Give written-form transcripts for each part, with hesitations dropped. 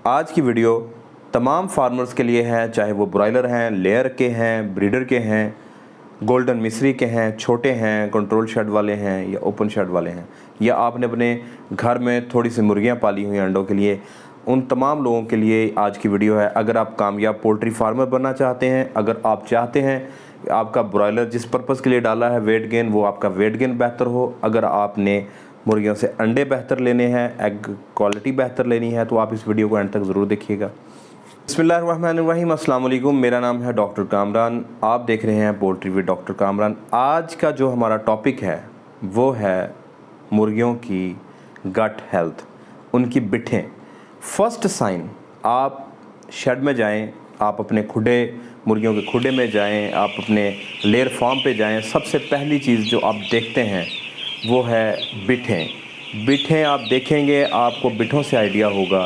आज की वीडियो तमाम फार्मर्स के लिए है, चाहे वो ब्रॉयलर हैं, लेयर के हैं, ब्रीडर के हैं, गोल्डन मिस्री के हैं, छोटे हैं, कंट्रोल शेड वाले हैं या ओपन शेड वाले हैं, या आपने अपने घर में थोड़ी सी मुर्गियां पाली हुई हैं अंडों के लिए। उन तमाम लोगों के लिए आज की वीडियो है। अगर आप कामयाब पोल्ट्री फार्मर बनना चाहते हैं, अगर आप चाहते हैं आपका ब्रॉयलर जिस पर्पज़ के लिए डाला है वेट गेन, वो आपका वेट गेन बेहतर हो, अगर आपने मुर्गियों से अंडे बेहतर लेने हैं, एग क्वालिटी बेहतर लेनी है, तो आप इस वीडियो को एंड तक ज़रूर देखिएगा। बिस्मिल्लाहिर्रहमानिर्रहीम, अस्सलाम वालेकुम। मेरा नाम है डॉक्टर कामरान, आप देख रहे हैं पोल्ट्री विद डॉक्टर कामरान। आज का जो हमारा टॉपिक है वो है मुर्गियों की गट हेल्थ, उनकी बिठें। फर्स्ट साइन, आप शेड में जाएं, आप अपने खुडे मुर्गियों के खुडे में जाएं, आप अपने लेयर फार्म पे जाएं, सबसे पहली चीज़ जो आप देखते हैं वो है बिठें। बिठें आप देखेंगे, आपको बिठों से आइडिया होगा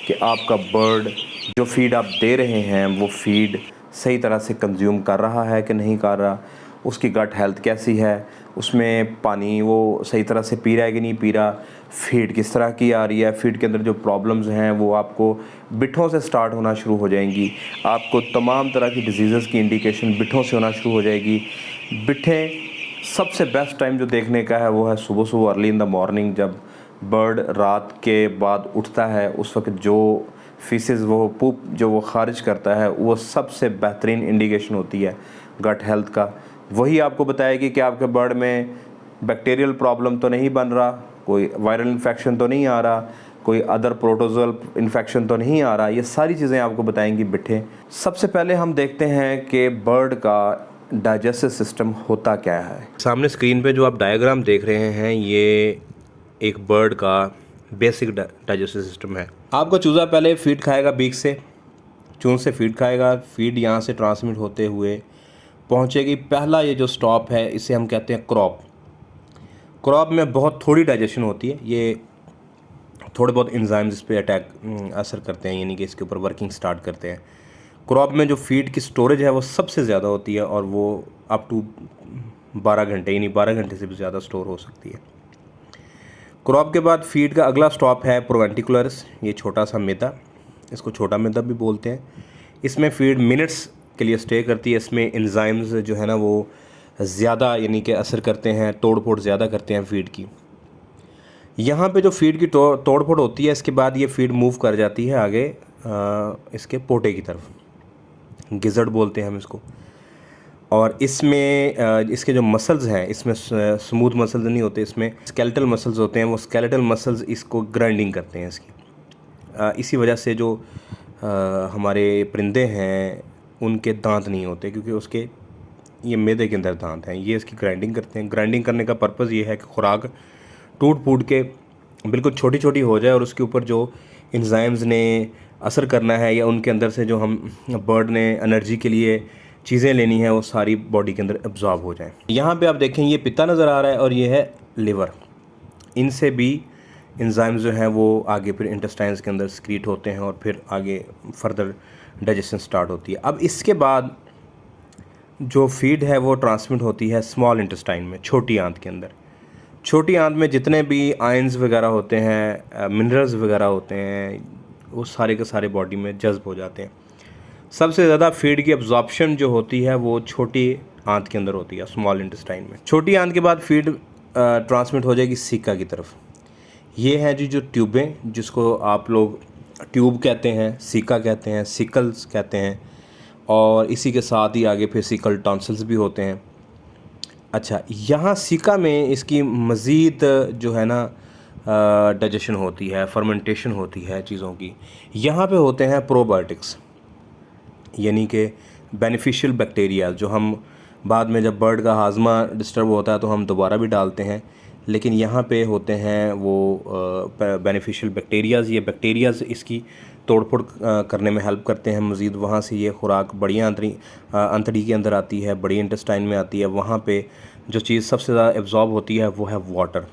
कि आपका बर्ड जो फीड आप दे रहे हैं वो फीड सही तरह से कंज्यूम कर रहा है कि नहीं कर रहा, उसकी गट हेल्थ कैसी है, उसमें पानी वो सही तरह से पी रहा है कि नहीं पी रहा, फीड किस तरह की आ रही है, फीड के अंदर जो प्रॉब्लम्स हैं वो आपको बिठों से स्टार्ट होना शुरू हो जाएंगी। आपको तमाम तरह की डिजीज़ की इंडिकेशन बिठों से होना शुरू हो जाएगी। बिठें सबसे बेस्ट टाइम जो देखने का है वो है सुबह सुबह, अर्ली इन द मॉर्निंग, जब बर्ड रात के बाद उठता है उस वक्त जो फीसेस वो पूप जो वो खारिज करता है वो सबसे बेहतरीन इंडिकेशन होती है गट हेल्थ का। वही आपको बताएगी कि आपके बर्ड में बैक्टीरियल प्रॉब्लम तो नहीं बन रहा, कोई वायरल इन्फेक्शन तो नहीं आ रहा, कोई अदर प्रोटोजोअल इन्फेक्शन तो नहीं आ रहा। ये सारी चीज़ें आपको बताएंगी बिठें। सबसे पहले हम देखते हैं कि बर्ड का डाइजेस्टिव सिस्टम होता क्या है। सामने स्क्रीन पे जो आप डायग्राम देख रहे हैं ये एक बर्ड का बेसिक डाइजेस्टिव सिस्टम है। आपका चूज़ा पहले फीड खाएगा बीक से, चून से फीड खाएगा, फीड यहाँ से ट्रांसमिट होते हुए पहुँचेगी। पहला ये जो स्टॉप है इसे हम कहते हैं क्रॉप। क्रॉप में बहुत थोड़ी डाइजेशन होती है, ये थोड़े बहुत एंजाइम्स इस पर अटैक असर करते हैं, यानी कि इसके ऊपर वर्किंग स्टार्ट करते हैं। क्रॉप में जो फीड की स्टोरेज है वो सबसे ज़्यादा होती है और वो अप टू 12 घंटे, यानी 12 घंटे से भी ज़्यादा स्टोर हो सकती है। क्रॉप के बाद फीड का अगला स्टॉप है प्रोवेंटिकुलर्स, ये छोटा सा मैदा, इसको छोटा मैदा भी बोलते हैं। इसमें फीड मिनट्स के लिए स्टे करती है। इसमें एंजाइम्स जो है ना वो ज़्यादा यानी कि असर करते हैं, तोड़ फोड़ ज़्यादा करते हैं फीड की। यहाँ पे जो फीड की तोड़ फोड़ होती है, इसके बाद ये फीड मूव कर जाती है आगे इसके पोटे की तरफ, गिज़र्ड बोलते हैं हम इसको। और इसमें इसके जो मसल्स हैं, इसमें स्मूथ मसल्स नहीं होते, इसमें स्केलेटल मसल्स होते हैं। वो स्केलेटल मसल्स इसको ग्राइंडिंग करते हैं इसकी। इसी वजह से जो हमारे परिंदे हैं उनके दांत नहीं होते, क्योंकि उसके ये मैदे के अंदर दांत हैं, ये इसकी ग्राइंडिंग करते हैं। ग्राइंडिंग करने का पर्पज़ ये है कि खुराक टूट फूट के बिल्कुल छोटी छोटी हो जाए और उसके ऊपर जो एंजाइम्स ने असर करना है या उनके अंदर से जो हम बर्ड ने एनर्जी के लिए चीज़ें लेनी है वो सारी बॉडी के अंदर एब्जॉर्ब हो जाए। यहाँ पे आप देखें ये पित्ता नज़र आ रहा है और ये है लिवर। इनसे भी एंजाइम्स जो हैं वो आगे फिर इंटेस्टाइन्स के अंदर सक्रीट होते हैं और फिर आगे फर्दर डाइजेशन स्टार्ट होती है। अब इसके बाद जो फीड है वो ट्रांसमिट होती है स्मॉल इंटेस्टाइन में, छोटी आंत के अंदर। छोटी आंत में जितने भी आयंस वगैरह होते हैं, मिनरल्स वगैरह होते हैं, वो सारे के सारे बॉडी में जज्ब हो जाते हैं। सबसे ज़्यादा फीड की एब्जॉर्प्शन जो होती है वो छोटी आंत के अंदर होती है, स्मॉल इंटेस्टाइन में। छोटी आंत के बाद फीड ट्रांसमिट हो जाएगी सीका की तरफ। ये हैं जी जो ट्यूबें, जिसको आप लोग ट्यूब कहते हैं, सीका कहते हैं, सिकल्स कहते हैं, और इसी के साथ ही आगे फिर सिकल टॉन्सिल्स भी होते हैं। अच्छा, यहाँ सीका में इसकी मज़ीद जो है ना डाइजेशन होती है, फर्मेंटेशन होती है चीज़ों की। यहाँ पे होते हैं प्रोबायोटिक्स, यानी कि बेनिफिशियल बैक्टीरिया, जो हम बाद में जब बर्ड का हाजमा डिस्टर्ब होता है तो हम दोबारा भी डालते हैं, लेकिन यहाँ पे होते हैं वो बेनिफिशियल बैक्टीरियाज़। ये बैक्टीरियाज़ इसकी तोड़ फोड़ करने में हेल्प करते हैं। मज़ीद वहाँ से ये खुराक बड़ी अंतड़ी के अंदर आती है, बड़ी इंटेस्टाइन में आती है। वहाँ पे जो चीज़ सबसे ज़्यादा एब्जॉर्ब होती है वो है वाटर।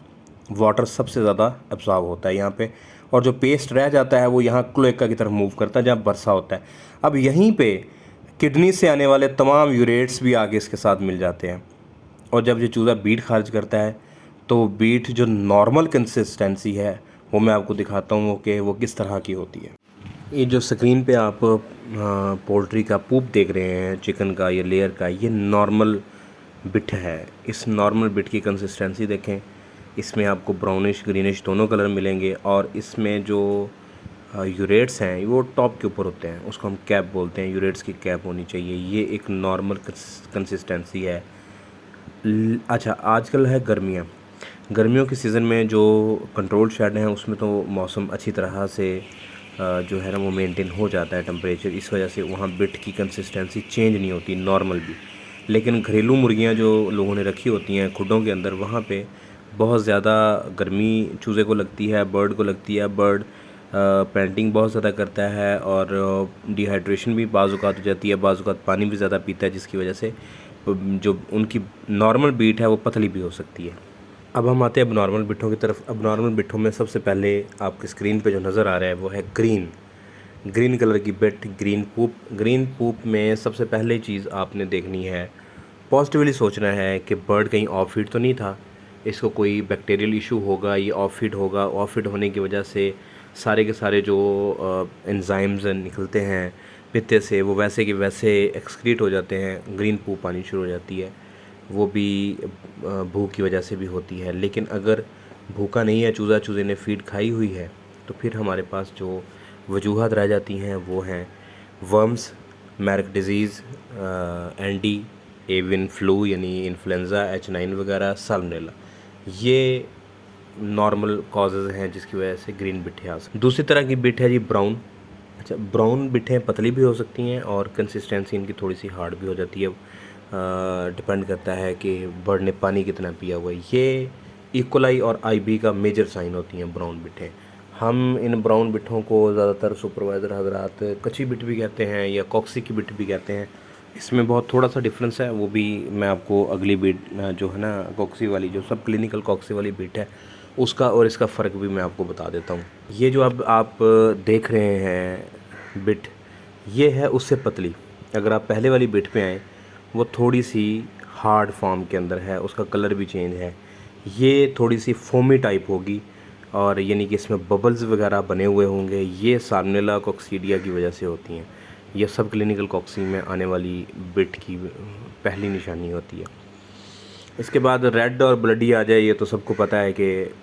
वाटर सबसे ज़्यादा एब्जॉर्ब होता है यहाँ पे, और जो पेस्ट रह जाता है वो यहाँ क्लोएका की तरफ मूव करता है जहाँ बरसा होता है। अब यहीं पे किडनी से आने वाले तमाम यूरेट्स भी आगे इसके साथ मिल जाते हैं, और जब ये चूज़ा बीट खारिज करता है तो बीट जो नॉर्मल कंसिस्टेंसी है वो मैं आपको दिखाता हूँ कि वो किस तरह की होती है। ये जो स्क्रीन पे आप पोल्ट्री का पूप देख रहे हैं, चिकन का या लेयर का, ये नॉर्मल बिट है। इस नॉर्मल बिट की कंसिस्टेंसी देखें, इसमें आपको ब्राउनिश ग्रीनिश दोनों कलर मिलेंगे और इसमें जो यूरेट्स हैं वो टॉप के ऊपर होते हैं, उसको हम कैप बोलते हैं, यूरेट्स की कैप होनी चाहिए। ये एक नॉर्मल कंसिस्टेंसी है। अच्छा, आजकल है गर्मियाँ, गर्मियों के सीज़न में जो कंट्रोल शेड हैं उसमें तो मौसम अच्छी तरह से जो है ना वो मेंटेन हो जाता है टेम्परेचर, इस वजह से वहाँ बिट की कंसिस्टेंसी चेंज नहीं होती नॉर्मल भी। लेकिन घरेलू मुर्गियाँ जो लोगों ने रखी होती हैं खुडों के अंदर, वहाँ पे बहुत ज़्यादा गर्मी चूज़े को लगती है, बर्ड को लगती है। बर्ड पेंटिंग बहुत ज़्यादा करता है और डिहाइड्रेशन भी बाज़ औक़ात हो जाती है, बाज़ औक़ात पानी भी ज़्यादा पीता है, जिसकी वजह से जो उनकी नॉर्मल बीट है वो पतली भी हो सकती है। अब हम आते हैं अब नॉर्मल बिट्ठों की तरफ। अब नॉर्मल बिट्ठों में सबसे पहले आपकी स्क्रीन पे जो नज़र आ रहा है वो है ग्रीन कलर की बिट, ग्रीन पूप में सबसे पहले चीज़ आपने देखनी है, पॉजिटिवली सोचना है कि बर्ड कहीं ऑफ फीड तो नहीं था, इसको कोई बैक्टीरियल इशू होगा, ये ऑफ फीड होगा, ऑफ फीड होने की वजह से सारे के सारे जो एंजाइम्स निकलते हैं पित्ते से वो वैसे के वैसे एक्सक्रीट हो जाते हैं, ग्रीन पूप आनी शुरू हो जाती है। वो भी भूख की वजह से भी होती है। लेकिन अगर भूखा नहीं है चूज़े ने फीड खाई हुई है, तो फिर हमारे पास जो वजूहत रह जाती हैं वो हैं worms, Marek's disease, ND, avian flu यानी इन्फ्लुएंज़ा, H9 वगैरह, साल्मोनेला। ये नॉर्मल कॉजेज़ हैं जिसकी वजह से ग्रीन बिट्ठे आ सकती। दूसरी तरह की बिट है जी ब्राउन। अच्छा, ब्राउन बिट्ठें पतली भी हो सकती हैं और कंसिस्टेंसी इनकी थोड़ी सी हार्ड भी हो जाती है, डिपेंड करता है कि बर्ड ने पानी कितना पिया हुआ है। ये इकोलाई और IB का मेजर साइन होती हैं ब्राउन बिट्ठें। हम इन ब्राउन बिट्ठों को ज़्यादातर सुपरवाइज़र हजरात कच्ची बिट भी कहते हैं या कॉक्सी की बिट भी कहते हैं। इसमें बहुत थोड़ा सा डिफरेंस है, वो भी मैं आपको अगली बिट जो है ना कॉक्सी वाली, जो सब क्लिनिकल कॉक्सी वाली बिट है, उसका और इसका फ़र्क भी मैं आपको बता देता हूँ। ये जो अब आप देख रहे हैं बिट, ये है उससे पतली। अगर आप पहले वाली बिट पे आएँ, वो थोड़ी सी हार्ड फॉर्म के अंदर है, उसका कलर भी चेंज है। ये थोड़ी सी फोमी टाइप होगी और यानी कि इसमें बबल्स वगैरह बने हुए होंगे। ये साल्मोनेला कॉक्सीडिया की वजह से होती हैं। यह सब क्लिनिकल कॉक्सी में आने वाली बिट की पहली निशानी होती है। इसके बाद रेड और ब्लडी आ जाए, ये तो सबको पता है कि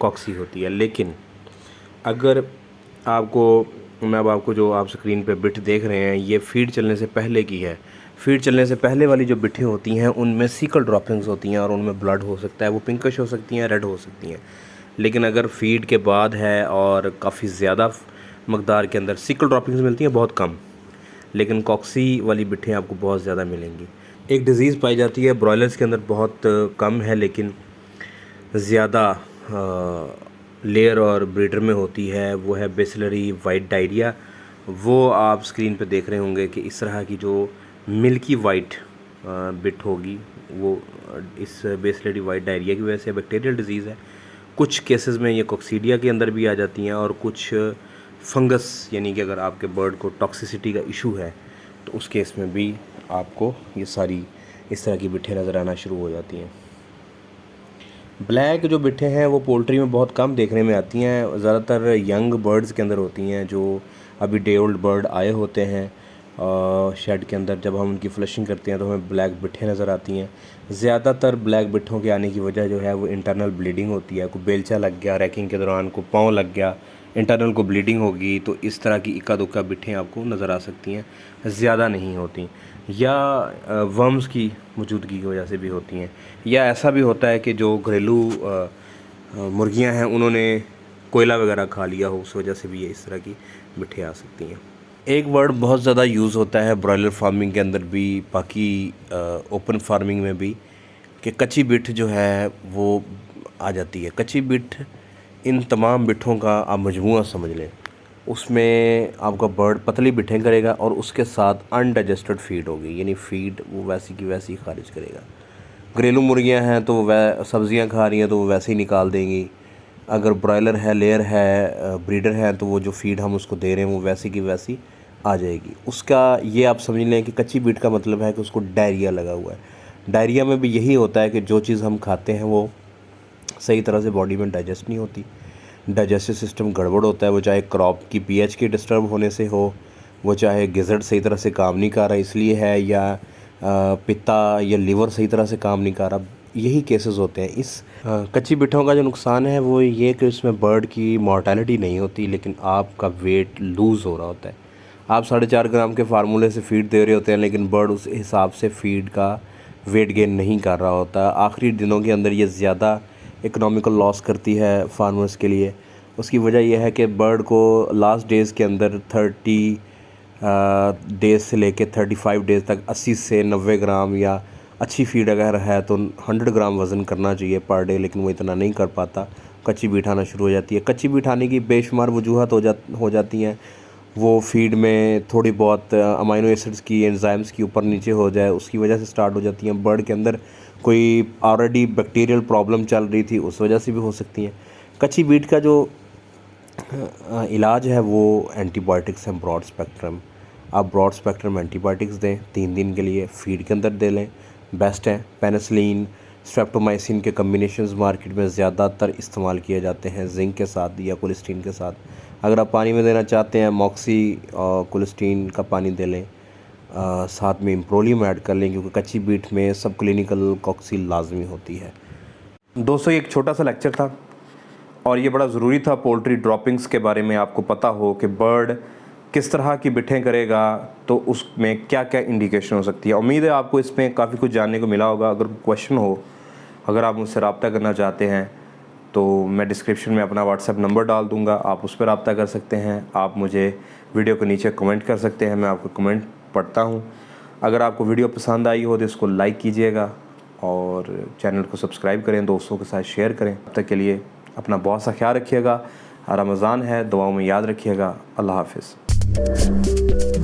कॉक्सी होती है। लेकिन अगर मैं अब आपको जो आप स्क्रीन पे बिट देख रहे हैं, ये फीड चलने से पहले की है। फीड चलने से पहले वाली जो बिटें होती हैं उनमें सीकल ड्रॉपिंग्स होती हैं और उनमें ब्लड हो सकता है, वो पिंकिश हो सकती हैं, रेड हो सकती हैं। लेकिन अगर फीड के बाद है और काफ़ी ज़्यादा मकदार के अंदर सीकल ड्रॉपिंग्स मिलती हैं, बहुत कम, लेकिन कॉक्सी वाली बिटें आपको बहुत ज़्यादा मिलेंगी। एक डिज़ीज़ पाई जाती है ब्रॉयलर्स के अंदर, बहुत कम है लेकिन ज़्यादा लेयर और ब्रीडर में होती है, वो है बेसिलरी वाइट डायरिया। वो आप स्क्रीन पे देख रहे होंगे कि इस तरह की जो मिल्की वाइट बिट होगी, वो इस बेसिलरी वाइट डायरिया की वजह से बैक्टीरियल डिज़ीज़ है। कुछ केसेस में ये कॉक्सीडिया के अंदर भी आ जाती हैं और कुछ फंगस, यानी कि अगर आपके बर्ड को टॉक्सिसिटी का इशू है तो उस केस में भी आपको ये सारी इस तरह की बिट्ठें नज़र आना शुरू हो जाती हैं। ब्लैक जो बिट्ठें हैं वो पोल्ट्री में बहुत कम देखने में आती हैं, ज़्यादातर यंग बर्ड्स के अंदर होती हैं जो अभी डे ओल्ड बर्ड आए होते हैं शेड के अंदर। जब हम उनकी फ्लशिंग करते हैं तो हमें ब्लैक बिट्ठें नज़र आती हैं। ज़्यादातर ब्लैक बिट्ठों के आने की वजह जो है वो इंटरनल ब्लीडिंग होती है। कोई बेलचा लग गया रैकिंग के दौरान, को पाँव लग गया, इंटरनल को ब्लीडिंग होगी, तो इस तरह की इक्का दुक्का बिट्ठें आपको नज़र आ सकती हैं, ज़्यादा नहीं होती। या वर्म्स की मौजूदगी की वजह से भी होती हैं, या ऐसा भी होता है कि जो घरेलू मुर्गियां हैं उन्होंने कोयला वगैरह खा लिया हो, उस वजह से भी ये इस तरह की बिट्ठें आ सकती हैं। एक वर्ड बहुत ज़्यादा यूज़ होता है ब्रॉयलर फार्मिंग के अंदर भी, बाकी ओपन फार्मिंग में भी, कि कच्ची बिट जो है वो आ जाती है। कच्ची बिट इन तमाम बिट्ठों का आप मजमूआ समझ लें। उसमें आपका बर्ड पतली बिट्ठें करेगा और उसके साथ अनडाइजेस्टेड फीड होगी, यानी फीड वो वैसी की वैसी खारिज करेगा। घरेलू मुर्गियां हैं तो वो सब्ज़ियाँ खा रही हैं तो वो वैसे ही निकाल देंगी। अगर ब्रॉयलर है, लेयर है, ब्रीडर है, तो वो जो फीड हम उसको दे रहे हैं वो वैसी की वैसी आ जाएगी। उसका ये आप समझ लें कि कच्ची बिट का मतलब है कि उसको डायरिया लगा हुआ है। डायरिया में भी यही होता है कि जो चीज़ हम खाते हैं वो सही तरह से बॉडी में डाइजेस्ट नहीं होती। डाइजेस्टिव सिस्टम गड़बड़ होता है, वो चाहे क्रॉप की पीएच के डिस्टर्ब होने से हो, वो चाहे गिज़र्ट सही तरह से काम नहीं कर रहा इसलिए है, या पित्ता या लीवर सही तरह से काम नहीं कर रहा, यही केसेस होते हैं। इस कच्ची बिट्ठों का जो नुकसान है वो ये कि इसमें बर्ड की मॉर्टेलिटी नहीं होती, लेकिन आपका वेट लूज़ हो रहा होता है। आप 4.5 ग्राम के फार्मूले से फीड दे रहे होते हैं, लेकिन बर्ड उस हिसाब से फीड का वेट गेन नहीं कर रहा होता। आखिरी दिनों के अंदर ये ज़्यादा इकोनॉमिकल लॉस करती है फार्मर्स के लिए। उसकी वजह यह है कि बर्ड को लास्ट डेज़ के अंदर 30 डेज़ से लेके 35 डेज़ तक 80 से 90 ग्राम, या अच्छी फीड अगर है तो 100 ग्राम वज़न करना चाहिए पर डे, लेकिन वो इतना नहीं कर पाता। कच्ची बीट आना शुरू हो जाती है। कच्ची बीट आने की बेशुमार वजूहत हो जाती हैं। वो फीड में थोड़ी बहुत अमाइनो एसिड्स की, एंजाइम्स की ऊपर नीचे हो जाए, उसकी वजह से स्टार्ट हो जाती हैं। बर्ड के अंदर कोई ऑलरेडी बैक्टीरियल प्रॉब्लम चल रही थी, उस वजह से भी हो सकती हैं। कच्ची बीट का जो इलाज है वो एंटीबायोटिक्स हैं, ब्रॉड स्पेक्ट्रम। आप ब्रॉड स्पेक्ट्रम एंटीबायोटिक्स दें 3 दिन के लिए, फीड के अंदर दे लें, बेस्ट है। पेनिसिलिन, स्ट्रेप्टोमाइसिन के कम्बिनेशंस मार्केट में ज़्यादातर इस्तेमाल किए जाते हैं, जिंक के साथ या कोलेस्टीन के साथ। अगर आप पानी में देना चाहते हैं, मॉक्सी और कोलेस्टीन का पानी दे लें, साथ में इम्प्रोलियम ऐड कर लें, क्योंकि कच्ची बीट में सब क्लिनिकल कॉक्सिल लाजमी होती है। दोस्तों, एक छोटा सा लेक्चर था और ये बड़ा ज़रूरी था पोल्ट्री ड्रॉपिंग्स के बारे में आपको पता हो कि बर्ड किस तरह की बिठें करेगा तो उसमें क्या क्या इंडिकेशन हो सकती है। उम्मीद है आपको इसमें काफ़ी कुछ जानने को मिला होगा। अगर क्वेश्चन हो, अगर आप मुझसे रब्ता करना चाहते हैं तो मैं डिस्क्रिप्शन में अपना व्हाट्सएप नंबर डाल दूँगा, आप उस पर रब्ता कर सकते हैं। आप मुझे वीडियो के नीचे कमेंट कर सकते हैं, मैं आपको कमेंट पढ़ता हूँ। अगर आपको वीडियो पसंद आई हो तो इसको लाइक कीजिएगा और चैनल को सब्सक्राइब करें, दोस्तों के साथ शेयर करें। अब तक के लिए अपना बहुत सा ख्याल रखिएगा। रमज़ान है, दुआओं में याद रखिएगा। अल्लाह हाफ़िज़।